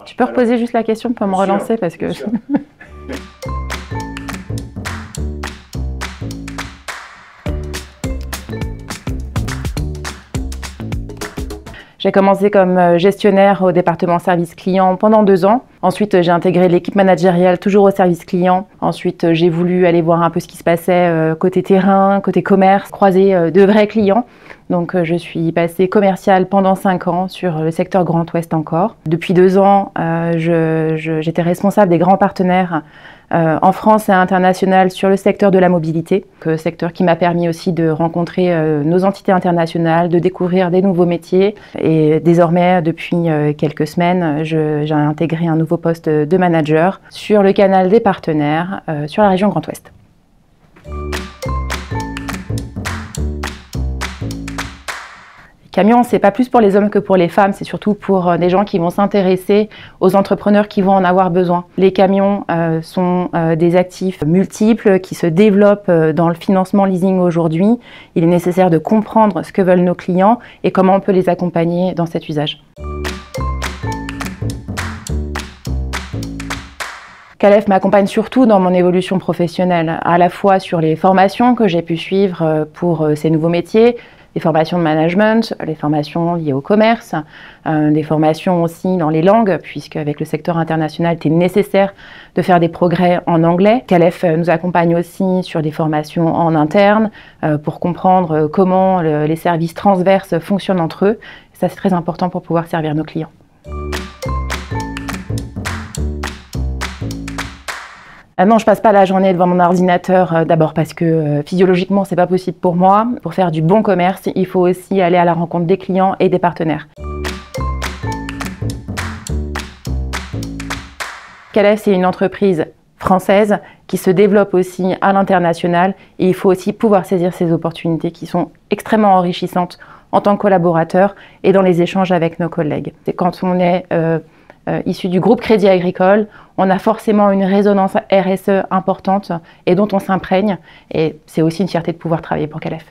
Tu peux reposer juste la question pour me relancer parce que... J'ai commencé comme gestionnaire au département service client pendant 2 ans. Ensuite, j'ai intégré l'équipe managériale toujours au service client. Ensuite, j'ai voulu aller voir un peu ce qui se passait côté terrain, côté commerce, croiser de vrais clients. Donc, je suis passée commerciale pendant 5 ans sur le secteur Grand Ouest encore. Depuis 2 ans, j'étais responsable des grands partenaires en France et à l'international sur le secteur de la mobilité, secteur qui m'a permis aussi de rencontrer nos entités internationales, de découvrir des nouveaux métiers. Et désormais, depuis quelques semaines, j'ai intégré un nouveau poste de manager sur le canal des partenaires sur la région Grand Ouest. Camion, c'est pas plus pour les hommes que pour les femmes, c'est surtout pour des gens qui vont s'intéresser aux entrepreneurs qui vont en avoir besoin. Les camions sont des actifs multiples qui se développent dans le financement leasing aujourd'hui. Il est nécessaire de comprendre ce que veulent nos clients et comment on peut les accompagner dans cet usage. CALEF m'accompagne surtout dans mon évolution professionnelle, à la fois sur les formations que j'ai pu suivre pour ces nouveaux métiers, les formations de management, les formations liées au commerce, des formations aussi dans les langues, puisque avec le secteur international, il est nécessaire de faire des progrès en anglais. CALEF nous accompagne aussi sur des formations en interne pour comprendre comment les services transverses fonctionnent entre eux. Ça, c'est très important pour pouvoir servir nos clients. Non, je passe pas la journée devant mon ordinateur, d'abord parce que physiologiquement, c'est pas possible pour moi. Pour faire du bon commerce, il faut aussi aller à la rencontre des clients et des partenaires. CALEF, c'est une entreprise française qui se développe aussi à l'international et il faut aussi pouvoir saisir ces opportunités qui sont extrêmement enrichissantes en tant que collaborateur et dans les échanges avec nos collègues. C'est quand on est issu du groupe Crédit Agricole, on a forcément une résonance RSE importante et dont on s'imprègne et c'est aussi une fierté de pouvoir travailler pour CALEF.